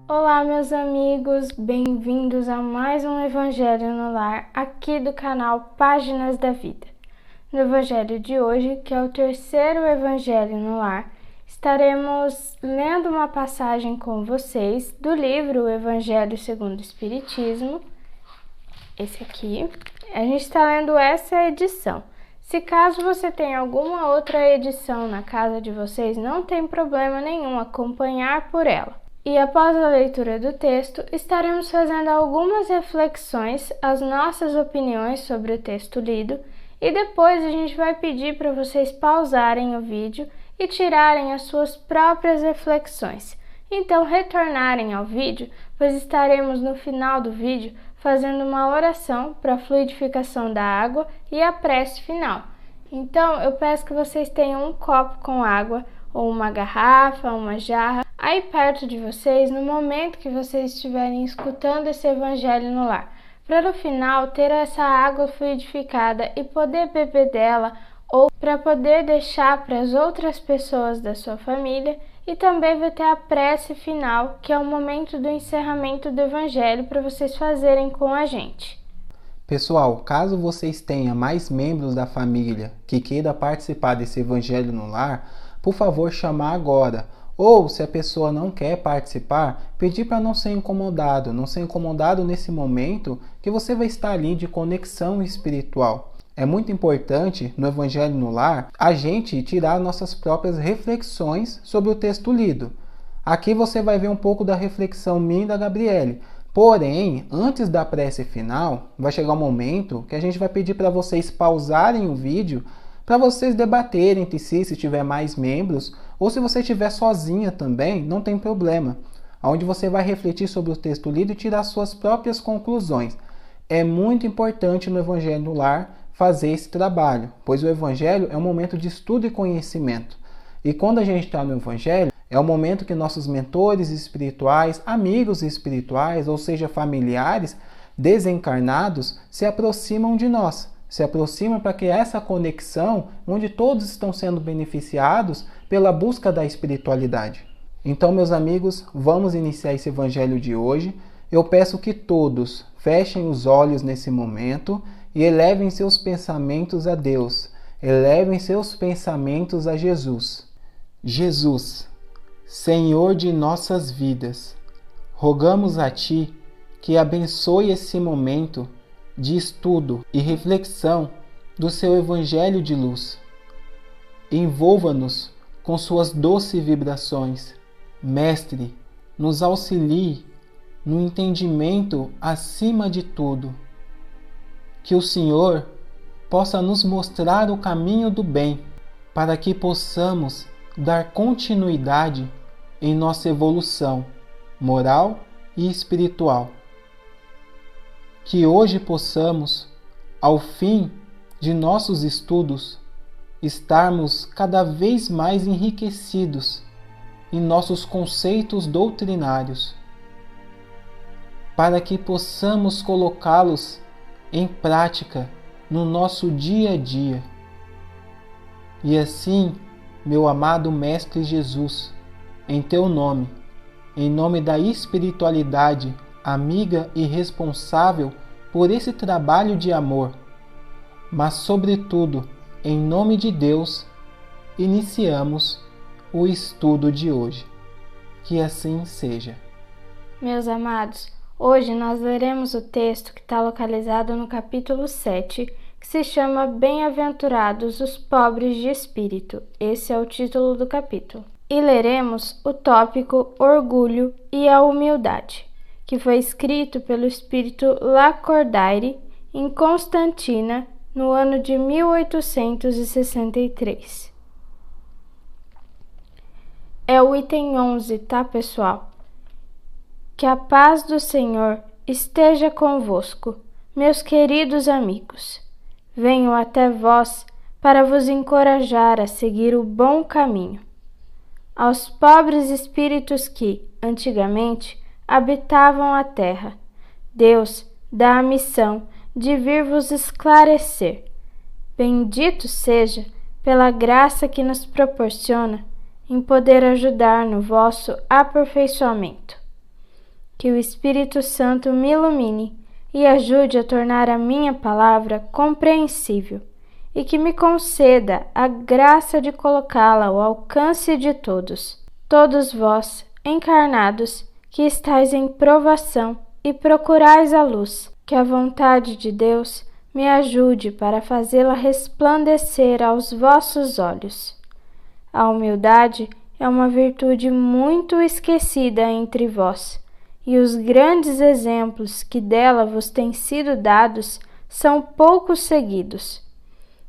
Olá, meus amigos, bem-vindos a mais um Evangelho no Lar, aqui do canal Páginas da Vida. No Evangelho de hoje, que é o terceiro Evangelho no Lar, estaremos lendo uma passagem com vocês do livro O Evangelho segundo o Espiritismo, esse aqui. A gente está lendo essa edição. Se caso você tenha alguma outra edição na casa de vocês, não tem problema nenhum acompanhar por ela. E após a leitura do texto, estaremos fazendo algumas reflexões, as nossas opiniões sobre o texto lido, e depois a gente vai pedir para vocês pausarem o vídeo e tirarem as suas próprias reflexões. Então, retornarem ao vídeo, pois estaremos no final do vídeo fazendo uma oração para a fluidificação da água e a prece final. Então, eu peço que vocês tenham um copo com água, ou uma garrafa, uma jarra, aí perto de vocês, no momento que vocês estiverem escutando esse Evangelho no Lar, para no final ter essa água fluidificada e poder beber dela, ou para poder deixar para as outras pessoas da sua família, e também vai ter a prece final, que é o momento do encerramento do Evangelho para vocês fazerem com a gente. Pessoal, caso vocês tenham mais membros da família que queiram participar desse Evangelho no Lar, por favor, chamar agora. Ou, se a pessoa não quer participar, pedir para não ser incomodado nesse momento que você vai estar ali de conexão espiritual. É muito importante, no Evangelho no Lar, a gente tirar nossas próprias reflexões sobre o texto lido. Aqui você vai ver um pouco da reflexão minha e da Gabriele. Porém, antes da prece final, vai chegar um momento que a gente vai pedir para vocês pausarem o vídeo para vocês debaterem entre si, se tiver mais membros, ou se você estiver sozinha também, não tem problema. Onde você vai refletir sobre o texto lido e tirar suas próprias conclusões. É muito importante no Evangelho no Lar fazer esse trabalho, pois o Evangelho é um momento de estudo e conhecimento. E quando a gente está no Evangelho, é o momento que nossos mentores espirituais, amigos espirituais, ou seja, familiares desencarnados, se aproximam de nós. Se aproxima para que essa conexão, onde todos estão sendo beneficiados pela busca da espiritualidade. Então, meus amigos, vamos iniciar esse Evangelho de hoje. Eu peço que todos fechem os olhos nesse momento e elevem seus pensamentos a Deus. Elevem seus pensamentos a Jesus. Jesus, Senhor de nossas vidas, rogamos a Ti que abençoe esse momento de estudo e reflexão do seu Evangelho de luz. Envolva-nos com suas doces vibrações. Mestre, nos auxilie no entendimento acima de tudo. Que o Senhor possa nos mostrar o caminho do bem, para que possamos dar continuidade em nossa evolução moral e espiritual. Que hoje possamos, ao fim de nossos estudos, estarmos cada vez mais enriquecidos em nossos conceitos doutrinários, para que possamos colocá-los em prática no nosso dia a dia. E assim, meu amado Mestre Jesus, em Teu nome, em nome da espiritualidade amiga e responsável por esse trabalho de amor, mas sobretudo, em nome de Deus, iniciamos o estudo de hoje. Que assim seja. Meus amados, hoje nós leremos o texto que está localizado no capítulo 7, que se chama Bem-aventurados os pobres de espírito. Esse é o título do capítulo. E leremos o tópico Orgulho e a Humildade, que foi escrito pelo espírito Lacordaire em Constantina, no ano de 1863. É o item 11, tá, pessoal? Que a paz do Senhor esteja convosco, meus queridos amigos. Venho até vós para vos encorajar a seguir o bom caminho. Aos pobres espíritos que, antigamente, habitavam a terra, Deus dá a missão de vir vos esclarecer. Bendito seja pela graça que nos proporciona em poder ajudar no vosso aperfeiçoamento. Que o Espírito Santo me ilumine e ajude a tornar a minha palavra compreensível, e que me conceda a graça de colocá-la ao alcance de todos. Todos vós, encarnados, que estáis em provação e procurais a luz, que a vontade de Deus me ajude para fazê-la resplandecer aos vossos olhos. A humildade é uma virtude muito esquecida entre vós, e os grandes exemplos que dela vos têm sido dados são pouco seguidos.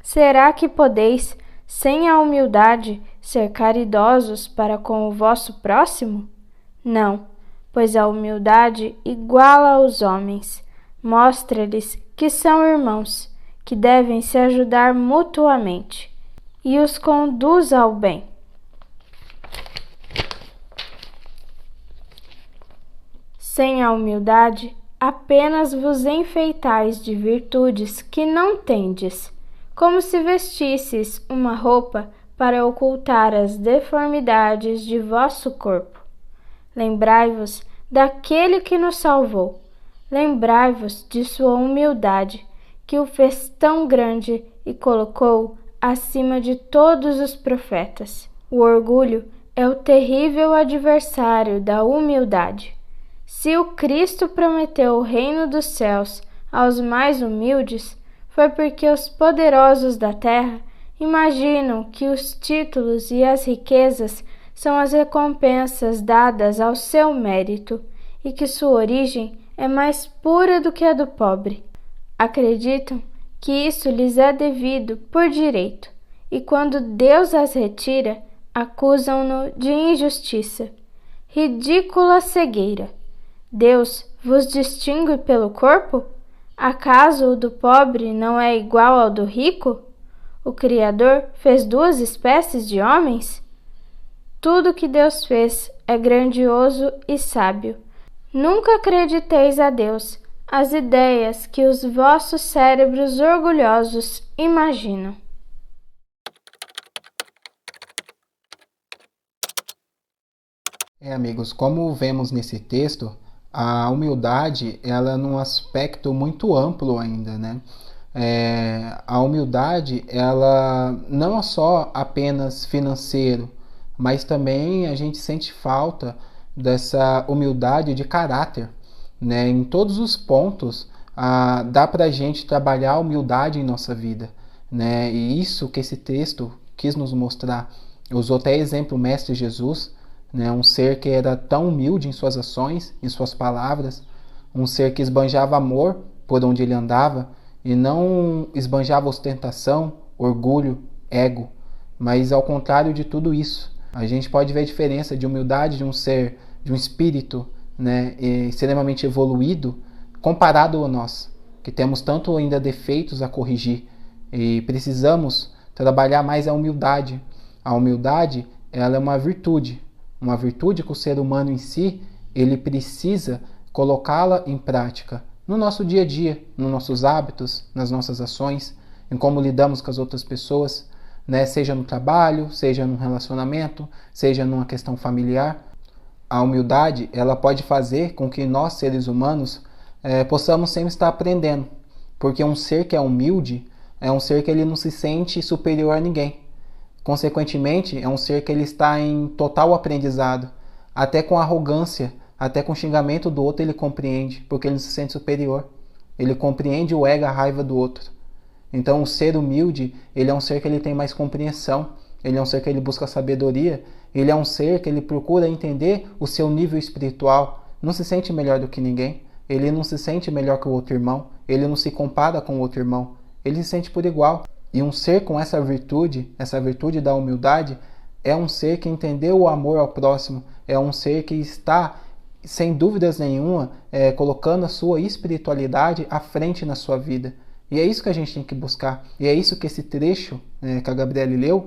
Será que podeis, sem a humildade, ser caridosos para com o vosso próximo? Não, pois a humildade iguala aos homens, mostra-lhes que são irmãos, que devem se ajudar mutuamente, e os conduz ao bem. Sem a humildade, apenas vos enfeitais de virtudes que não tendes, como se vestisseis uma roupa para ocultar as deformidades de vosso corpo. Lembrai-vos daquele que nos salvou. Lembrai-vos de sua humildade, que o fez tão grande e colocou acima de todos os profetas. O orgulho é o terrível adversário da humildade. Se o Cristo prometeu o reino dos céus aos mais humildes, foi porque os poderosos da terra imaginam que os títulos e as riquezas são as recompensas dadas ao seu mérito e que sua origem é mais pura do que a do pobre. Acreditam que isso lhes é devido por direito, e quando Deus as retira, acusam-no de injustiça. Ridícula cegueira! Deus vos distingue pelo corpo? Acaso o do pobre não é igual ao do rico? O Criador fez duas espécies de homens? Tudo que Deus fez é grandioso e sábio. Nunca acrediteis a Deus as ideias que os vossos cérebros orgulhosos imaginam. Amigos, como vemos nesse texto, a humildade, ela é num aspecto muito amplo ainda, né? A humildade, ela não é só apenas financeiro, mas também a gente sente falta dessa humildade de caráter, né? Em todos os pontos, dá pra gente trabalhar a humildade em nossa vida, né? E isso que esse texto quis nos mostrar. Usou até exemplo o Mestre Jesus, né? Um ser que era tão humilde em suas ações, em suas palavras, um ser que esbanjava amor por onde ele andava e não esbanjava ostentação, orgulho, ego, mas ao contrário de tudo isso. A gente pode ver a diferença de humildade de um ser, de um espírito, né, extremamente evoluído, comparado a nós, que temos tanto ainda defeitos a corrigir e precisamos trabalhar mais a humildade. A humildade, ela é uma virtude que o ser humano em si, ele precisa colocá-la em prática no nosso dia a dia, nos nossos hábitos, nas nossas ações, em como lidamos com as outras pessoas, né? Seja no trabalho, seja num relacionamento, seja numa questão familiar. A humildade, ela pode fazer com que nós, seres humanos, possamos sempre estar aprendendo, porque um ser que é humilde é um ser que ele não se sente superior a ninguém. Consequentemente, é um ser que ele está em total aprendizado. Até com arrogância, até com xingamento do outro ele compreende, porque ele não se sente superior. Ele compreende o ego, a raiva do outro. Então o ser humilde, ele é um ser que ele tem mais compreensão. Ele é um ser que ele busca sabedoria. Ele é um ser que ele procura entender o seu nível espiritual. Não se sente melhor do que ninguém. Ele não se sente melhor que o outro irmão. Ele não se compara com o outro irmão. Ele se sente por igual. E um ser com essa virtude da humildade, é um ser que entendeu o amor ao próximo, é um ser que está, sem dúvidas nenhuma, colocando a sua espiritualidade à frente na sua vida. E é isso que a gente tem que buscar. E é isso que esse trecho que a Gabriele leu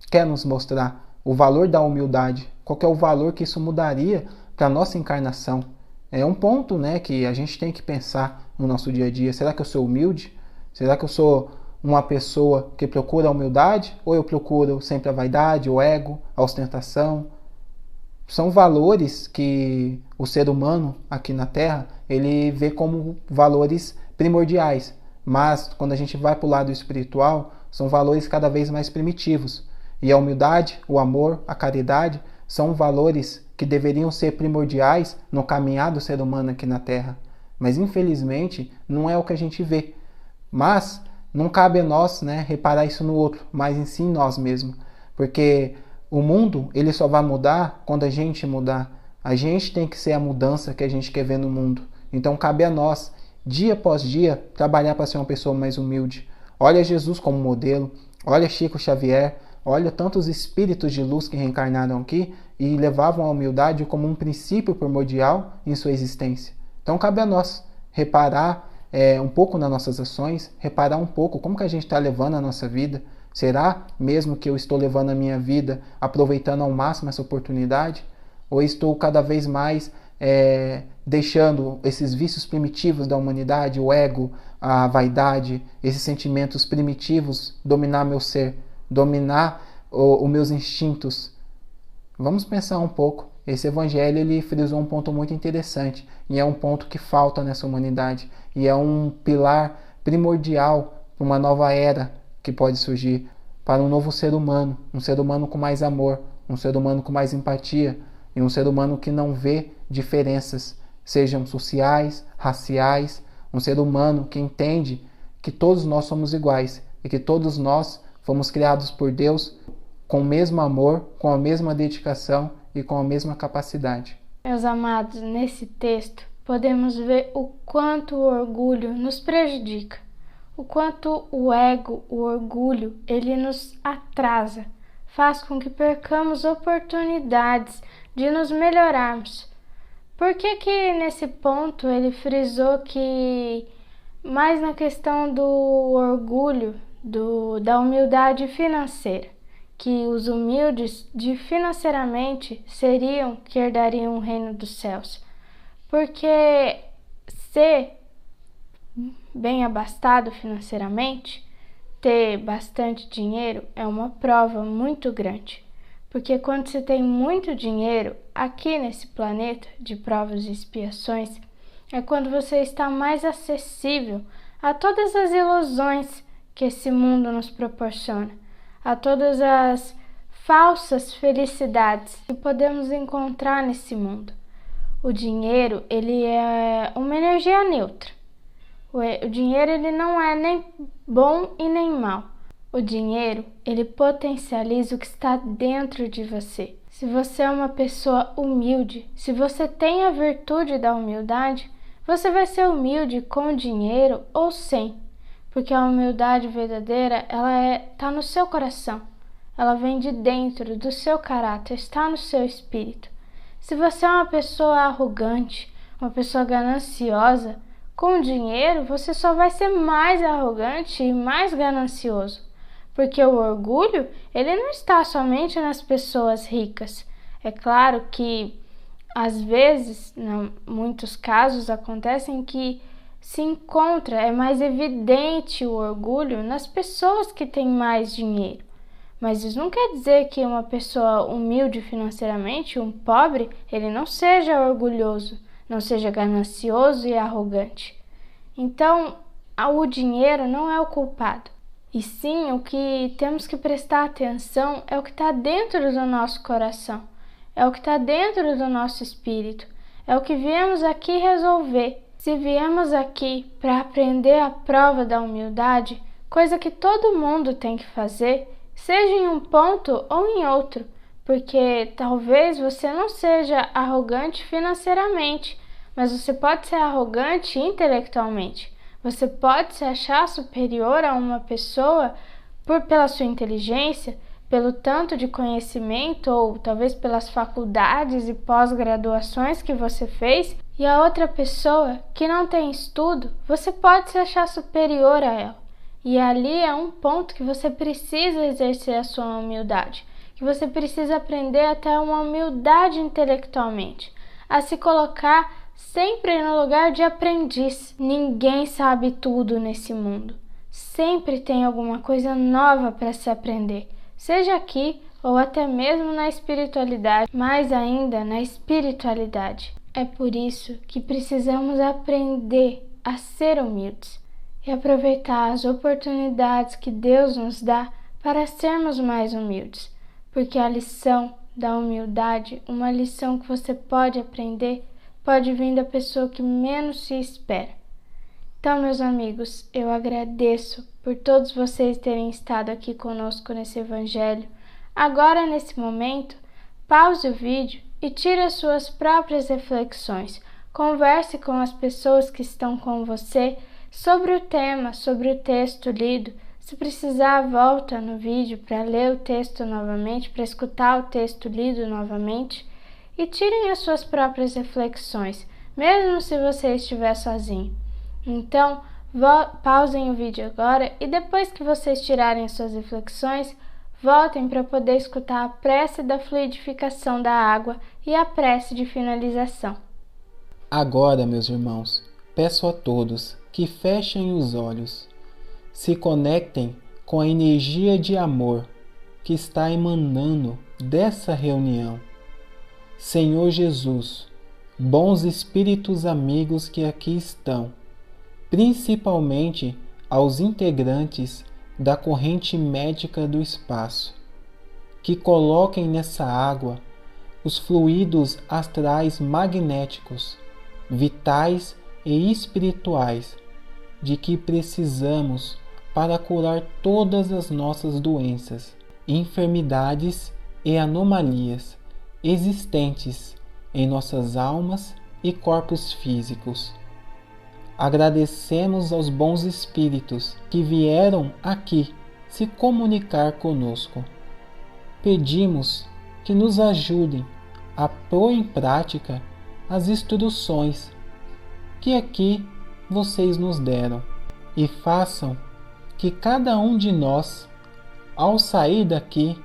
quer nos mostrar. O valor da humildade. Qual que é o valor que isso mudaria para a nossa encarnação? É um ponto, né, que a gente tem que pensar no nosso dia a dia. Será que eu sou humilde? Será que eu sou uma pessoa que procura a humildade, ou eu procuro sempre a vaidade, o ego, a ostentação? São valores que o ser humano aqui na Terra, ele vê como valores primordiais. Mas quando a gente vai para o lado espiritual, são valores cada vez mais primitivos. E a humildade, o amor, a caridade são valores que deveriam ser primordiais no caminhar do ser humano aqui na Terra. Mas infelizmente não é o que a gente vê. Mas não cabe a nós, reparar isso no outro, mas em si em nós mesmos. Porque o mundo ele só vai mudar quando a gente mudar. A gente tem que ser a mudança que a gente quer ver no mundo. Então cabe a nós, dia após dia, trabalhar para ser uma pessoa mais humilde. Olha Jesus como modelo, olha Chico Xavier, olha tantos espíritos de luz que reencarnaram aqui e levavam a humildade como um princípio primordial em sua existência. Então cabe a nós reparar um pouco nas nossas ações, reparar um pouco como que a gente está levando a nossa vida. Será mesmo que eu estou levando a minha vida aproveitando ao máximo essa oportunidade? Ou estou cada vez mais deixando esses vícios primitivos da humanidade, o ego, a vaidade, esses sentimentos primitivos dominar meu ser, dominar os meus instintos? Vamos pensar um pouco. Esse evangelho ele frisou um ponto muito interessante e é um ponto que falta nessa humanidade e é um pilar primordial para uma nova era que pode surgir, para um novo ser humano, um ser humano com mais amor, um ser humano com mais empatia e um ser humano que não vê diferenças, sejam sociais, raciais, um ser humano que entende que todos nós somos iguais e que todos nós fomos criados por Deus com o mesmo amor, com a mesma dedicação e com a mesma capacidade. Meus amados, nesse texto podemos ver o quanto o orgulho nos prejudica, o quanto o ego, o orgulho, ele nos atrasa, faz com que percamos oportunidades de nos melhorarmos. Por que nesse ponto ele frisou que mais na questão do orgulho, da humildade financeira, que os humildes financeiramente seriam que herdariam o reino dos céus? Porque ser bem abastado financeiramente, ter bastante dinheiro é uma prova muito grande. Porque quando se tem muito dinheiro aqui nesse planeta de provas e expiações, é quando você está mais acessível a todas as ilusões que esse mundo nos proporciona, a todas as falsas felicidades que podemos encontrar nesse mundo. O dinheiro, ele é uma energia neutra. O dinheiro, ele não é nem bom e nem mal. O dinheiro, ele potencializa o que está dentro de você. Se você é uma pessoa humilde, se você tem a virtude da humildade, você vai ser humilde com dinheiro ou sem. Porque a humildade verdadeira, ela está no seu coração. Ela vem de dentro do seu caráter, está no seu espírito. Se você é uma pessoa arrogante, uma pessoa gananciosa, com dinheiro você só vai ser mais arrogante e mais ganancioso. Porque o orgulho, ele não está somente nas pessoas ricas. É claro que, às vezes, em muitos casos, acontecem que se encontra, é mais evidente o orgulho nas pessoas que têm mais dinheiro. Mas isso não quer dizer que uma pessoa humilde financeiramente, um pobre, ele não seja orgulhoso, não seja ganancioso e arrogante. Então, o dinheiro não é o culpado. E sim, o que temos que prestar atenção é o que está dentro do nosso coração, é o que está dentro do nosso espírito, é o que viemos aqui resolver. Se viemos aqui para aprender a prova da humildade, coisa que todo mundo tem que fazer, seja em um ponto ou em outro, porque talvez você não seja arrogante financeiramente, mas você pode ser arrogante intelectualmente. Você pode se achar superior a uma pessoa pela sua inteligência, pelo tanto de conhecimento ou talvez pelas faculdades e pós-graduações que você fez, e a outra pessoa que não tem estudo, você pode se achar superior a ela. E ali é um ponto que você precisa exercer a sua humildade, que você precisa aprender a ter uma humildade intelectualmente, a se colocar sempre no lugar de aprendiz. Ninguém sabe tudo nesse mundo. Sempre tem alguma coisa nova para se aprender. seja aqui ou até mesmo na espiritualidade, mais ainda na espiritualidade. É por isso que precisamos aprender a ser humildes e aproveitar as oportunidades que Deus nos dá para sermos mais humildes, porque a lição da humildade, uma lição que você pode aprender, pode vir da pessoa que menos se espera. Então, meus amigos, eu agradeço por todos vocês terem estado aqui conosco nesse Evangelho. Agora, nesse momento, pause o vídeo e tire as suas próprias reflexões. Converse com as pessoas que estão com você sobre o tema, sobre o texto lido. Se precisar, volta no vídeo para ler o texto novamente, para escutar o texto lido novamente e tirem as suas próprias reflexões, mesmo se você estiver sozinho. Então, pausem o vídeo agora e depois que vocês tirarem as suas reflexões, voltem para poder escutar a prece da fluidificação da água e a prece de finalização. Agora, meus irmãos, peço a todos que fechem os olhos, se conectem com a energia de amor que está emanando dessa reunião. Senhor Jesus, bons espíritos amigos que aqui estão, principalmente aos integrantes da corrente médica do espaço, que coloquem nessa água os fluidos astrais magnéticos, vitais e espirituais de que precisamos para curar todas as nossas doenças, enfermidades e anomalias existentes em nossas almas e corpos físicos. Agradecemos aos bons espíritos que vieram aqui se comunicar conosco. Pedimos que nos ajudem a pôr em prática as instruções que aqui vocês nos deram e façam que cada um de nós, ao sair daqui,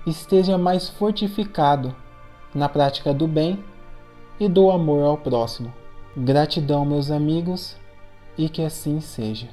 esteja mais fortificado na prática do bem e do amor ao próximo. Gratidão, meus amigos, e que assim seja.